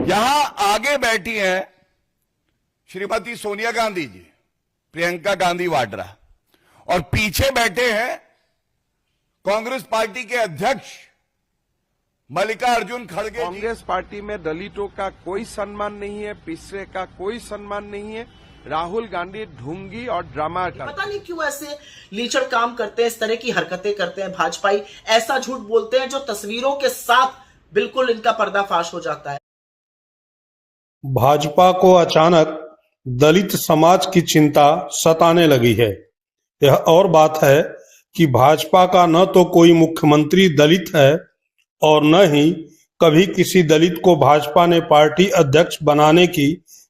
यहां आगे बैठी हैं श्रीमती सोनिया गांधी जी, प्रियंका गांधी वाड्रा, और पीछे बैठे हैं कांग्रेस पार्टी के अध्यक्ष मल्लिकार्जुन खड़गे। कांग्रेस पार्टी में दलितों का कोई सम्मान नहीं है, पिछड़े का कोई सम्मान नहीं है। राहुल गांधी ढोंगी और ड्रामा का, पता नहीं क्यों ऐसे लीचड़ काम करते हैं, इस तरह की हरकतें करते हैं भाजपाई, ऐसा झूठ बोलते हैं जो तस्वीरों के साथ बिल्कुल इनका पर्दाफाश हो जाता है। भाजपा को अचानक दलित समाज की चिंता सताने लगी है। यह और बात है कि भाजपा का न तो कोई मुख्यमंत्री दलित है और न ही कभी किसी दलित को भाजपा ने पार्टी अध्यक्ष बनाने की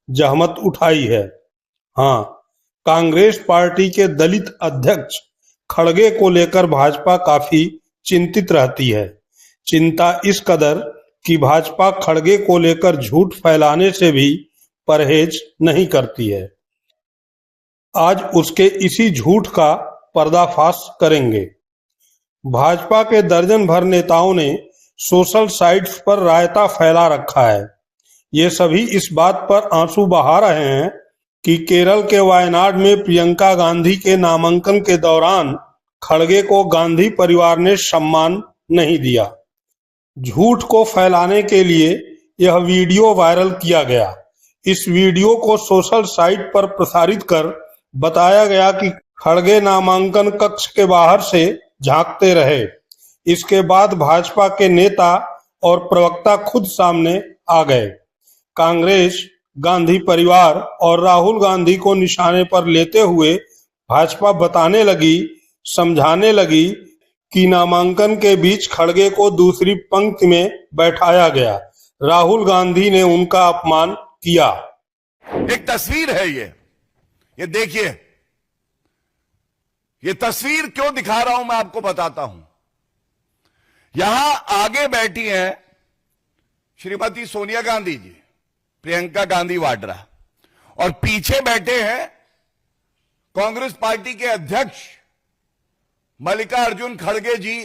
जहमत उठाई है। हाँ, कांग्रेस पार्टी के दलित अध्यक्ष खड़गे को लेकर भाजपा काफी चिंतित रहती है। चिंता इस कदर कि भाजपा खड़गे को लेकर झूठ फैलाने से भी परहेज नहीं करती है। आज उसके इसी झूठ का पर्दाफाश करेंगे। भाजपा के दर्जन भर नेताओं ने सोशल साइट्स पर रायता फैला रखा है। ये सभी इस बात पर आंसू बहा रहे हैं कि केरल के वायनाड में प्रियंका गांधी के नामांकन के दौरान खड़गे को गांधी परिवार ने सम्मान नहीं दिया। झूठ को फैलाने के लिए यह वीडियो वायरल किया गया। इस वीडियो को सोशल साइट पर प्रसारित कर बताया गया कि खड़गे नामांकन कक्ष के बाहर से झांकते रहे। इसके बाद भाजपा के नेता और प्रवक्ता खुद सामने आ गए। कांग्रेस, गांधी परिवार और राहुल गांधी को निशाने पर लेते हुए भाजपा बताने लगी, समझाने लगी कि नामांकन के बीच खड़गे को दूसरी पंक्ति में बैठाया गया। राहुल गांधी ने उनका अपमान किया। एक तस्वीर है ये देखिए। ये तस्वीर क्यों दिखा रहा हूं मैं आपको बताता हूं। यहां आगे बैठी हैं श्रीमती सोनिया गांधी जी, प्रियंका गांधी वाड्रा, और पीछे बैठे हैं कांग्रेस पार्टी के अध्यक्ष मल्लिकार्जुन खड़गे जी,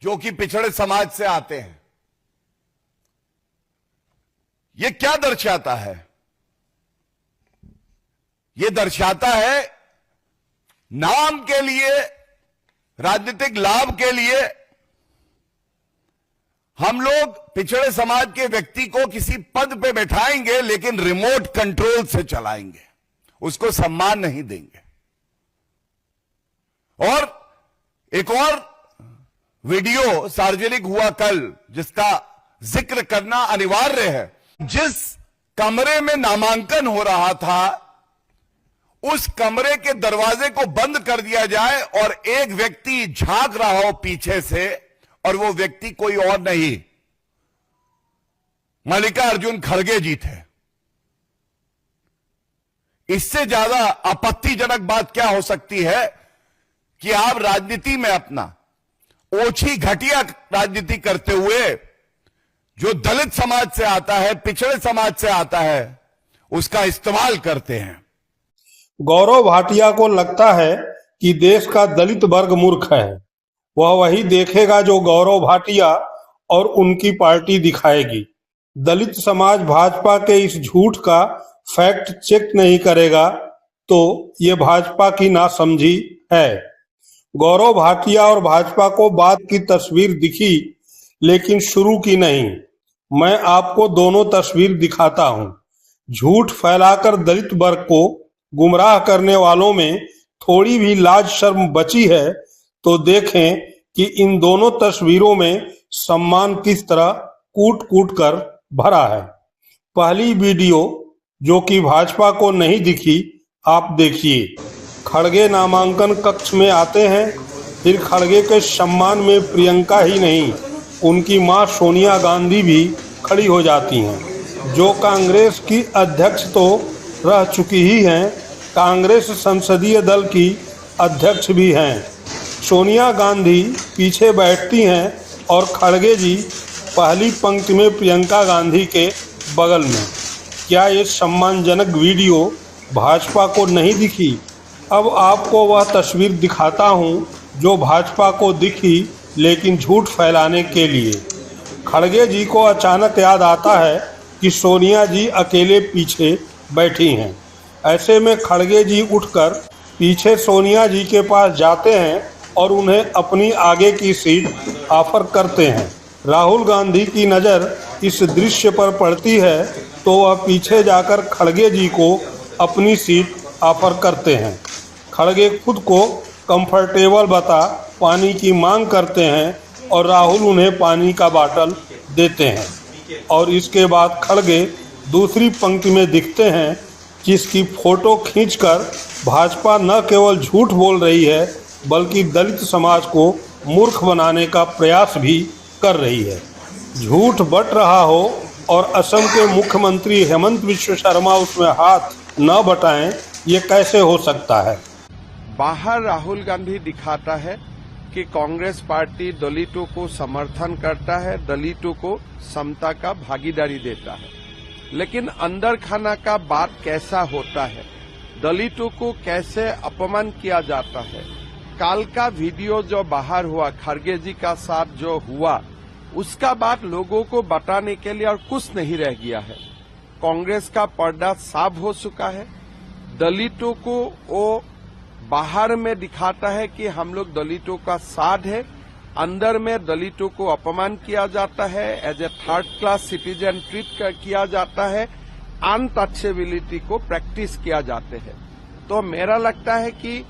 जो कि पिछड़े समाज से आते हैं। यह क्या दर्शाता है? यह दर्शाता है नाम के लिए, राजनीतिक लाभ के लिए हम लोग पिछड़े समाज के व्यक्ति को किसी पद पे बैठाएंगे, लेकिन रिमोट कंट्रोल से चलाएंगे, उसको सम्मान नहीं देंगे। और एक और वीडियो सार्वजनिक हुआ कल, जिसका जिक्र करना अनिवार्य है। जिस कमरे में नामांकन हो रहा था, उस कमरे के दरवाजे को बंद कर दिया जाए और एक व्यक्ति झांक रहा हो पीछे से, और वो व्यक्ति कोई और नहीं, मल्लिकार्जुन खड़गे जी थे। इससे ज्यादा आपत्तिजनक बात क्या हो सकती है कि आप राजनीति में अपना ओछी घटिया राजनीति करते हुए जो दलित समाज से आता है, पिछड़े समाज से आता है, उसका इस्तेमाल करते हैं। गौरव भाटिया को लगता है कि देश का दलित वर्ग मूर्ख है। वह वही देखेगा जो गौरव भाटिया और उनकी पार्टी दिखाएगी। दलित समाज भाजपा के इस झूठ का फैक्ट चेक नहीं करेगा तो ये भाजपा की नासमझी है। गौरव भाटिया और भाजपा को बाद की तस्वीर दिखी, लेकिन शुरू की नहीं। मैं आपको दोनों तस्वीर दिखाता हूं। झूठ फैलाकर दलित वर्ग को गुमराह करने वालों में थोड़ी भी लाज शर्म बची है तो देखें कि इन दोनों तस्वीरों में सम्मान किस तरह कूट कूट कर भरा है। पहली वीडियो, जो कि भाजपा को नहीं दिखी, आप देखिए। खड़गे नामांकन कक्ष में आते हैं, फिर खड़गे के सम्मान में प्रियंका ही नहीं, उनकी मां सोनिया गांधी भी खड़ी हो जाती हैं, जो कांग्रेस की अध्यक्ष तो रह चुकी ही हैं, कांग्रेस संसदीय दल की अध्यक्ष भी हैं। सोनिया गांधी पीछे बैठती हैं और खड़गे जी पहली पंक्ति में प्रियंका गांधी के बगल में। क्या ये सम्मानजनक वीडियो भाजपा को नहीं दिखी? अब आपको वह तस्वीर दिखाता हूं जो भाजपा को दिखी, लेकिन झूठ फैलाने के लिए। खड़गे जी को अचानक याद आता है कि सोनिया जी अकेले पीछे बैठी हैं। ऐसे में खड़गे जी उठकर पीछे सोनिया जी के पास जाते हैं और उन्हें अपनी आगे की सीट ऑफर करते हैं। राहुल गांधी की नज़र इस दृश्य पर पड़ती है तो वह पीछे जाकर खड़गे जी को अपनी सीट ऑफर करते हैं। खड़गे खुद को कंफर्टेबल बता पानी की मांग करते हैं और राहुल उन्हें पानी का बाटल देते हैं और इसके बाद खड़गे दूसरी पंक्ति में दिखते हैं, जिसकी फोटो खींचकर भाजपा न केवल झूठ बोल रही है बल्कि दलित समाज को मूर्ख बनाने का प्रयास भी कर रही है। झूठ बट रहा हो और असम के मुख्यमंत्री हेमंत बिश्व शर्मा उसमें हाथ न बटाएं, ये कैसे हो सकता है? बाहर राहुल गांधी दिखाता है कि कांग्रेस पार्टी दलितों को समर्थन करता है, दलितों को समता का भागीदारी देता है, लेकिन अंदर खाना का बात कैसा होता है, दलितों को कैसे अपमान किया जाता है। काल का वीडियो जो बाहर हुआ, खड़गे जी का साथ जो हुआ, उसका बात लोगों को बताने के लिए और कुछ नहीं रह गया है। कांग्रेस का पर्दा साफ हो चुका है। दलितों को वो बाहर में दिखाता है कि हम लोग दलितों का साथ है, अंदर में दलितों को अपमान किया जाता है, as a third class citizen treat किया जाता है, अनटचेबिलिटी को प्रैक्टिस किया जाते हैं। तो मेरा लगता है कि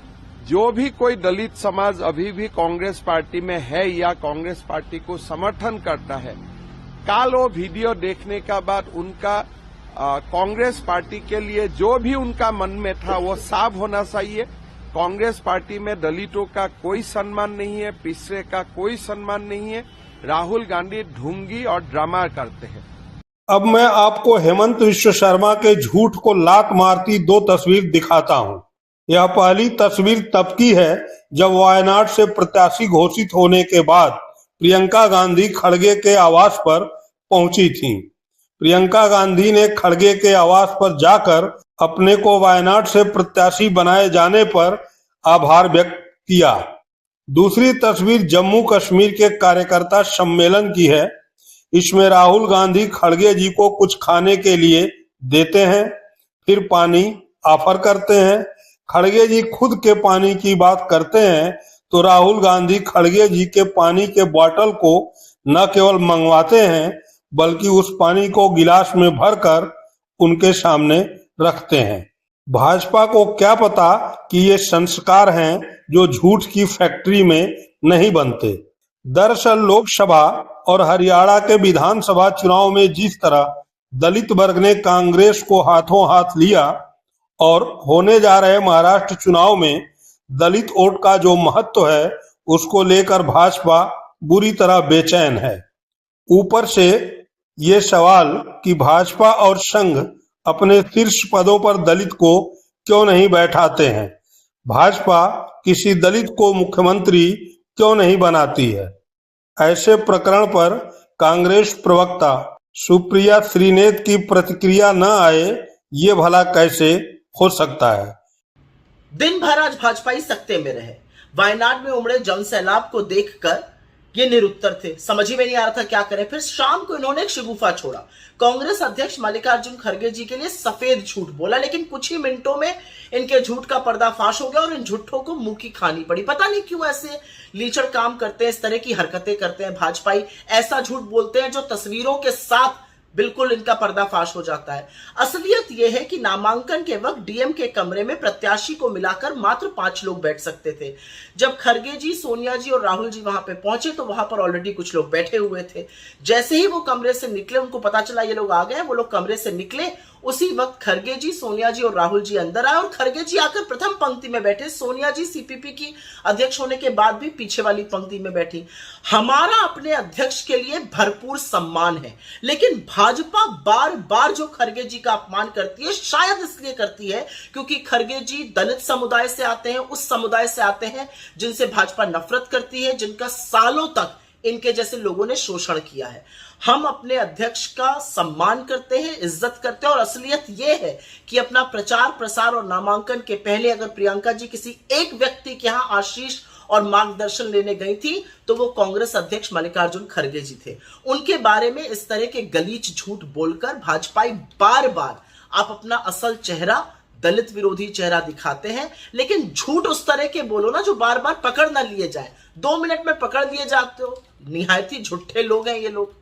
जो भी कोई दलित समाज अभी भी कांग्रेस पार्टी में है या कांग्रेस पार्टी को समर्थन करता है, काल वो वीडियो देखने का बाद उनका कांग्रेस पार्टी के लिए जो भी उनका मन में था वो साफ होना चाहिए। कांग्रेस पार्टी में दलितों का कोई सम्मान नहीं है, पिछड़े का कोई सम्मान नहीं है। राहुल गांधी ढोंगी और ड्रामा करते हैं। अब मैं आपको हेमंत बिश्व शर्मा के झूठ को लात मारती दो तस्वीर दिखाता हूं। यह पहली तस्वीर तब की है जब वायनाड से प्रत्याशी घोषित होने के बाद प्रियंका गांधी खड़गे के आवास पर पहुंची थीं। प्रियंका गांधी ने खड़गे के आवास पर जाकर अपने को वायनाड से प्रत्याशी बनाए जाने पर आभार व्यक्त किया। दूसरी तस्वीर जम्मू कश्मीर के कार्यकर्ता सम्मेलन की है। इसमें राहुल गांधी खड़गे जी को कुछ खाने के लिए देते हैं, फिर पानी ऑफर करते हैं। खड़गे जी खुद के पानी की बात करते हैं तो राहुल गांधी खड़गे जी के पानी के बोतल को न केवल मंगवाते हैं बल्कि उस पानी को गिलास में भरकर उनके सामने रखते हैं। भाजपा को क्या पता कि ये संस्कार हैं जो झूठ की फैक्ट्री में नहीं बनते। दरअसल लोकसभा और हरियाणा के विधानसभा चुनाव में जिस तरह दलित वर्ग ने कांग्रेस को हाथों हाथ लिया और होने जा रहे महाराष्ट्र चुनाव में दलित वोट का जो महत्व है उसको लेकर भाजपा बुरी तरह बेचैन है। ऊपर से ये सवाल कि भाजपा और संघ अपने शीर्ष पदों पर दलित को क्यों नहीं बैठाते हैं, भाजपा किसी दलित को मुख्यमंत्री क्यों नहीं बनाती है। ऐसे प्रकरण पर कांग्रेस प्रवक्ता सुप्रिया श्रीनेत की प्रतिक्रिया न आए, ये भला कैसे हो सकता है। दिन भर आज भाजपाई सत्ते में रहे। वायनाड में उमड़े जन सैलाब को देखकर ये निरुत्तर थे, समझ ही में नहीं आ रहा था क्या करें। फिर शाम को इन्होंने एक शगुफा छोड़ा। कांग्रेस अध्यक्ष मल्लिकार्जुन खड़गे जी के लिए सफेद झूठ बोला, लेकिन कुछ ही मिनटों में इनके झूठ का पर्दाफाश हो गया और इन झूठों को मुंह की खानी पड़ी। पता नहीं क्यों ऐसे लीचड़ काम करते हैं, इस तरह की हरकतें करते हैं भाजपाई। ऐसा झूठ बोलते हैं जो तस्वीरों के साथ बिल्कुल इनका पर्दाफाश हो जाता है। असलियत यह है कि नामांकन के वक्त डीएम के कमरे में प्रत्याशी को मिलाकर मात्र 5 लोग बैठ सकते थे। जब खड़गे जी, सोनिया जी और राहुल जी वहां पे पहुंचे तो वहां पर ऑलरेडी कुछ लोग बैठे हुए थे। जैसे ही वो कमरे से निकले, उनको पता चला ये लोग आ गए, वो लोग कमरे से निकले। उसी वक्त खड़गे जी, सोनिया जी और राहुल जी अंदर आए और खड़गे जी आकर प्रथम पंक्ति में बैठे। सोनिया जी सीपीपी की अध्यक्ष होने के बाद भी पीछे वाली पंक्ति में बैठी। हमारा अपने अध्यक्ष के लिए भरपूर सम्मान है, लेकिन भाजपा बार बार जो खड़गे जी का अपमान करती है, शायद इसलिए करती है क्योंकि खड़गे जी दलित समुदाय से आते हैं, उस समुदाय से आते हैं जिनसे भाजपा नफरत करती है, जिनका सालों तक इनके जैसे लोगों ने शोषण किया है। हम अपने अध्यक्ष का सम्मान करते हैं, इज्जत करते हैं और असलियत यह है कि अपना प्रचार प्रसार और नामांकन के पहले अगर प्रियंका जी किसी एक व्यक्ति के यहां आशीष और मार्गदर्शन लेने गई थी तो वो कांग्रेस अध्यक्ष मल्लिकार्जुन खड़गे जी थे। उनके बारे में इस तरह के गलीच झूठ बोलकर भाजपाई बार बार आप अपना असल चेहरा, दलित विरोधी चेहरा दिखाते हैं, लेकिन झूठ उस तरह के बोलो ना जो बार बार पकड़ ना लिए जाए। 2 मिनट में पकड़ लिए जाते हो। निहायत ही झूठे लोग हैं ये लोग।